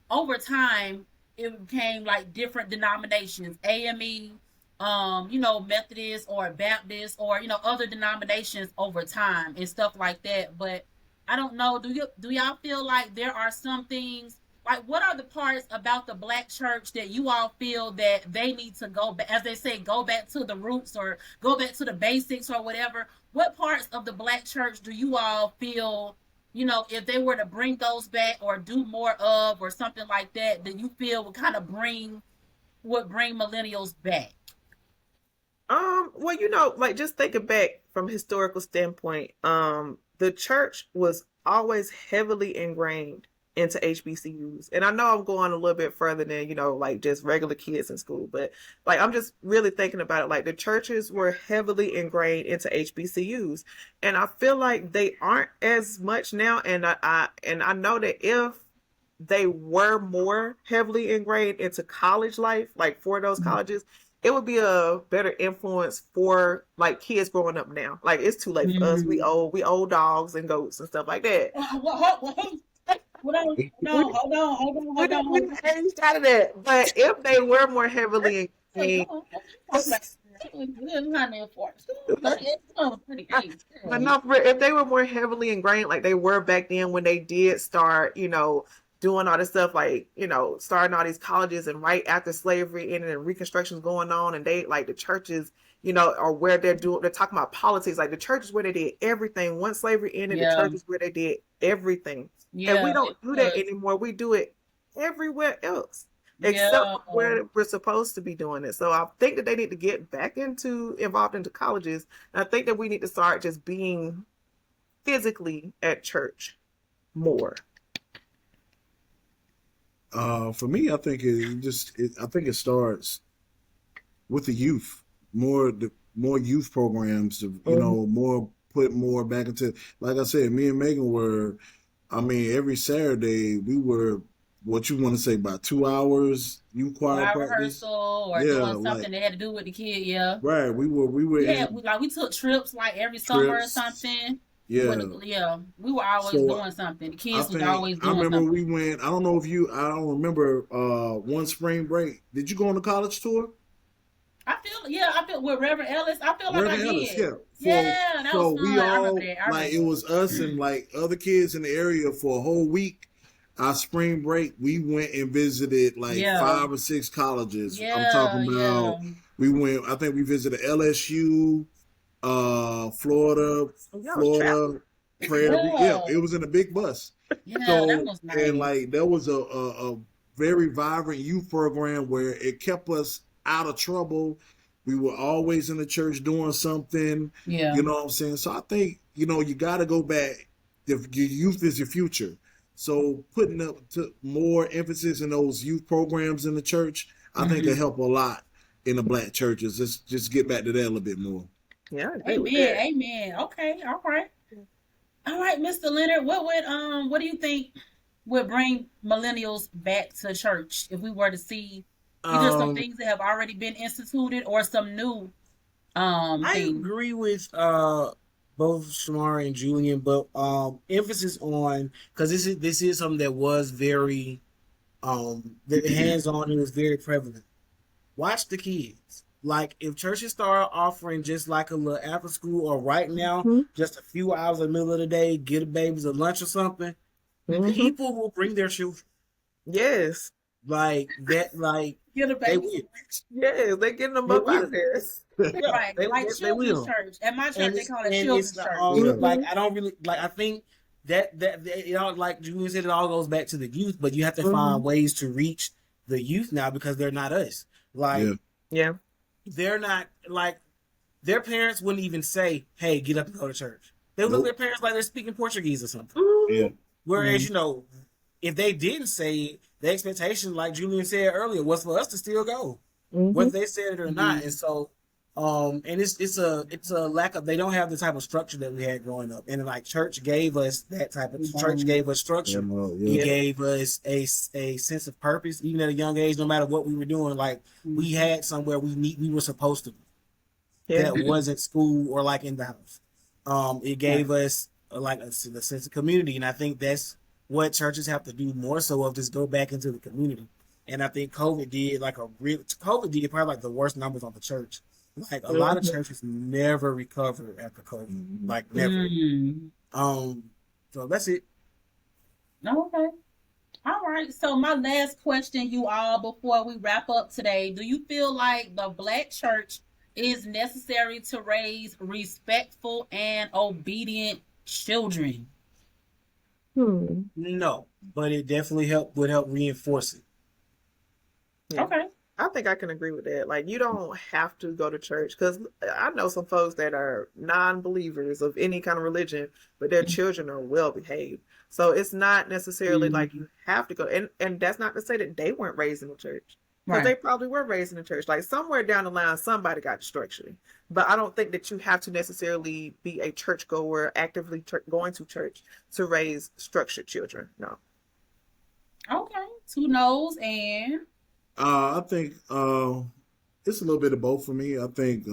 over time, it became like different denominations, AME, Methodist or Baptist or other denominations over time and stuff like that. But I don't know. Do y'all feel like there are some things, like what are the parts about the black church that you all feel that they need to go back, as they say, go back to the roots or go back to the basics or whatever? What parts of the black church do you all feel, if they were to bring those back or do more of or something like that, that you feel would kind of bring millennials back? Well, like just thinking back from a historical standpoint, the church was always heavily ingrained into HBCUs. And I know I'm going a little bit further than, like just regular kids in school, but like I'm just really thinking about it. Like the churches were heavily ingrained into HBCUs. And I feel like they aren't as much now. And I know that if they were more heavily ingrained into college life, like for those colleges, it would be a better influence for like kids growing up now. Like it's too late for us. We old dogs and goats and stuff like that. We aged out of that. But if they were more heavily ingrained, but no, if they were more heavily ingrained, like they were back then when they did start, doing all this stuff, like, starting all these colleges and right after slavery ended and Reconstruction's going on, and they like the churches, are where they're talking about politics. Like the churches where they did everything. Once slavery ended, the churches where they did everything. And we don't do that anymore. We do it everywhere else. Except where we're supposed to be doing it. So I think that they need to get back involved into colleges. And I think that we need to start just being physically at church more. For me, I think it starts with the youth. More youth programs to put more back into. Like I said, me and Megan were. I mean, every Saturday we were. What you want to say about 2 hours? You choir practice, rehearsal, or doing something that had to do with the kid. Yeah, right. We were. Yeah, we took trips like every summer or something. Yeah, we were always doing something. The kids were always doing something. I remember we went. I don't know if you. I don't remember one spring break. Did you go on a college tour? I feel with Reverend Ellis. I feel like Reverend I Ellis, did. That so was fun. We all I remember that. like it was us and like other kids in the area for a whole week. Our spring break, we went and visited like 5 or 6 colleges. I'm talking about. We went. I think we visited LSU, Florida, Prairie. Yeah, it was in a big bus. Yeah, that was nice. And like there was a very vibrant youth program where it kept us out of trouble. We were always in the church doing something. Yeah, you know what I'm saying. So I think you got to go back. Your youth is your future. So putting up to more emphasis in those youth programs in the church, I think will help a lot in the black churches. Let's just get back to that a little bit more. Yeah. Amen. Okay. All right, Mr. Leonard. What do you think would bring millennials back to church if we were to see either some things that have already been instituted or some new I things? agree with both Shamara and Julian, but emphasis on, because this is something that was very hands-on and was very prevalent. Watch the kids. Like if churches start offering just like a little after school or right now, just a few hours in the middle of the day, get a babies a lunch or something, people will bring their children. Yes. Like that, like Get a baby. Yeah, they're getting them up out of there. Right, like children's church. At my church, they call it children's church. Like I don't really like. I think that like Julian said, it all goes back to the youth. But you have to find ways to reach the youth now because they're not us. Like they're not like their parents wouldn't even say, "Hey, get up and go to church." They would look at their parents like they're speaking Portuguese or something. Yeah. Whereas if they didn't say it, the expectation, like Julian said earlier, was for us to still go, whether they said it or not. And so, and it's a lack of, they don't have the type of structure that we had growing up. And like church gave us that type of church gave us structure. It gave us a sense of purpose, even at a young age. No matter what we were doing, like we had somewhere we were supposed to be. That wasn't school or like in the house. It gave us like the sense of community, and I think that's what churches have to do more so of, just go back into the community. And I think COVID did probably like the worst numbers on the church. Like a lot of churches never recover after COVID, like never. So that's it. Okay. All right. So my last question, you all, before we wrap up today, do you feel like the black church is necessary to raise respectful and obedient children? No, but it definitely would help reinforce it. Okay. I think I can agree with that. Like, you don't have to go to church because I know some folks that are non-believers of any kind of religion, but their children are well behaved. So it's not necessarily like you have to go. And that's not to say that they weren't raised in the church because they Right. probably were raised in the church. Like somewhere down the line, somebody got structured. But I don't think that you have to necessarily be a churchgoer, actively going to church to raise structured children. No. Okay. Two no's and I think it's a little bit of both for me. I think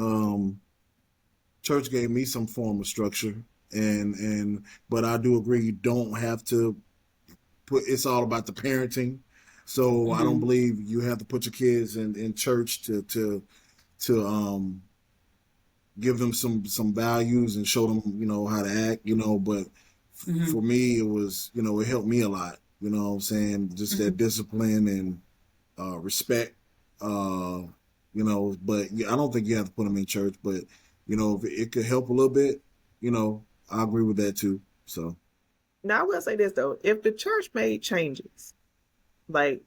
church gave me some form of structure, and but I do agree you don't have to put. It's all about the parenting. So I don't Mhm. believe you have to put your kids in church to give them some values and show them how to act. But Mhm. for me it was it helped me a lot. You know what I'm saying? Just that Mhm. discipline and respect. Uh, but I don't think you have to put them in church. But if it could help a little bit, I agree with that too. So Now I will say this though, if the church made changes, like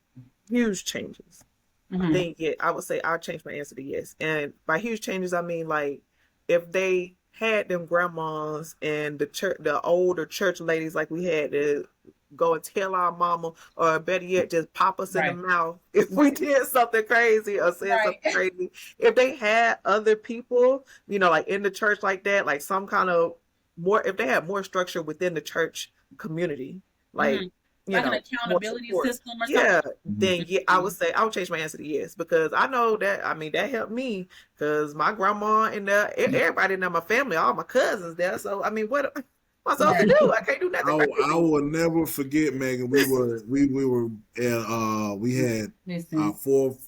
huge changes, Mhm. then yeah, I would say I'll change my answer to yes. And by huge changes, I mean like if they had them grandmas and the older church ladies like we had to go and tell our mama, or better yet, just pop us in the Right. mouth if we did something crazy or said Right. something crazy. If they had other people, like in the church like that, like some kind of more, if they had more structure within the church community, like Mhm. Like an more accountability support. system or something. Yeah, mhm. then yeah, I would say I would change my answer to yes because I know that I mean that helped me because my grandma and everybody in my family, all my cousins there. So I mean, what am I supposed to Right. do? I can't do I nothing I crazy. will never forget, Megan. We were at we had our Listen. fourth.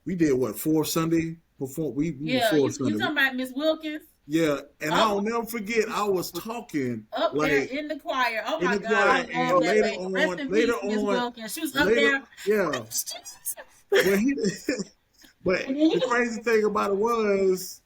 We did what, fourth Sunday before we were Yeah, fourth you Sunday. talking about Miss Wilkins Yeah, and up I'll never forget. I was talking up there like in the choir. Oh in my the God, I choir, love and that Okay. lady. Rest in later peace, Miss on, Wilkins. She was up later, there. yeah. When he, but the crazy thing about it was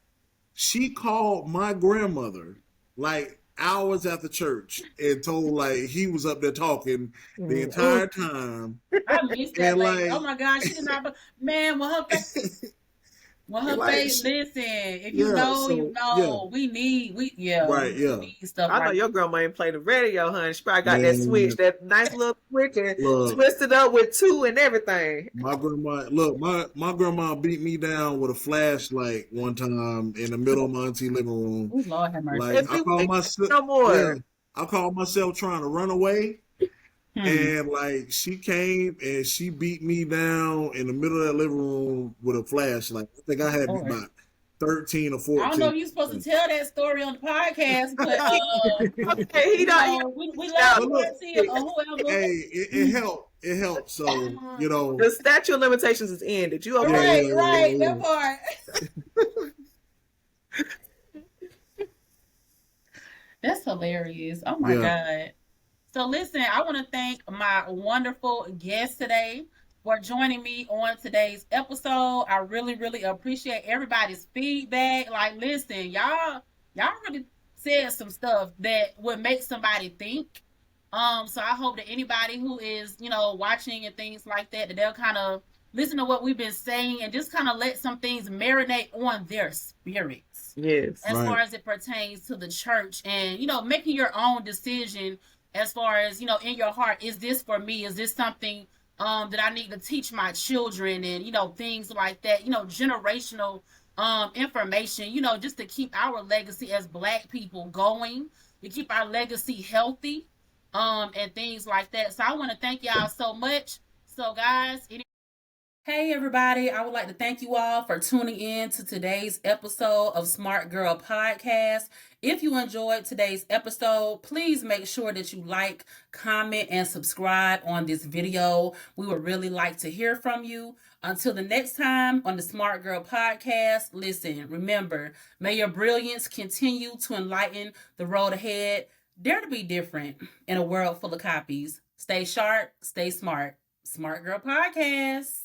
she called my grandmother like hours after church and told like he was up there talking the Ooh. entire time I miss that and lady. Oh like my God, she did not. Man, when and her like face. Listen, if you yeah, know, you so yeah, know. We right, yeah, need stuff I know like your grandma ain't play the radio, honey. She probably got that switch, man. that nice little switch, and Look, twisted up with two and everything. my grandma, look, my grandma beat me down with a flashlight one time in the middle of my auntie living room. that. Oh Lord have mercy. Like And I see, we called ain't myself, no yeah, more. I called myself trying to run away. Hmm. And like she came and she beat me down in the middle of that living room with a flashlight. I think I had to be Lord. about 13 or I don't know 14. if you're supposed to tell that story on the podcast, but Okay, he don't. He we love out. But you, look, Auntie, or whoever. hey, it helped. It helped. So, The statute of limitations is ended. You yeah, okay? Right, yeah, right, yeah, that part. That's hilarious. Oh my yeah. God. So listen, I want to thank my wonderful guest today for joining me on today's episode. I really, really appreciate everybody's feedback. Like, listen, y'all really said some stuff that would make somebody think. So I hope that anybody who is, watching and things like that, that they'll kind of listen to what we've been saying and just kind of let some things marinate on their spirits Yes. as far Right. as it pertains to the church and making your own decision as far as in your heart, is this for me, is this something that I need to teach my children, and things like that, generational information, just to keep our legacy as Black people going, to keep our legacy healthy, and things like that. So I want to thank y'all so much. So guys, hey everybody, I would like to thank you all for tuning in to today's episode of Smart Girl Podcast. If you enjoyed today's episode, please make sure that you like, comment, and subscribe on this video. We would really like to hear from you. Until the next time on the Smart Girl Podcast, listen, remember, may your brilliance continue to enlighten the road ahead. Dare to be different in a world full of copies. Stay sharp, stay smart. Smart Girl Podcast.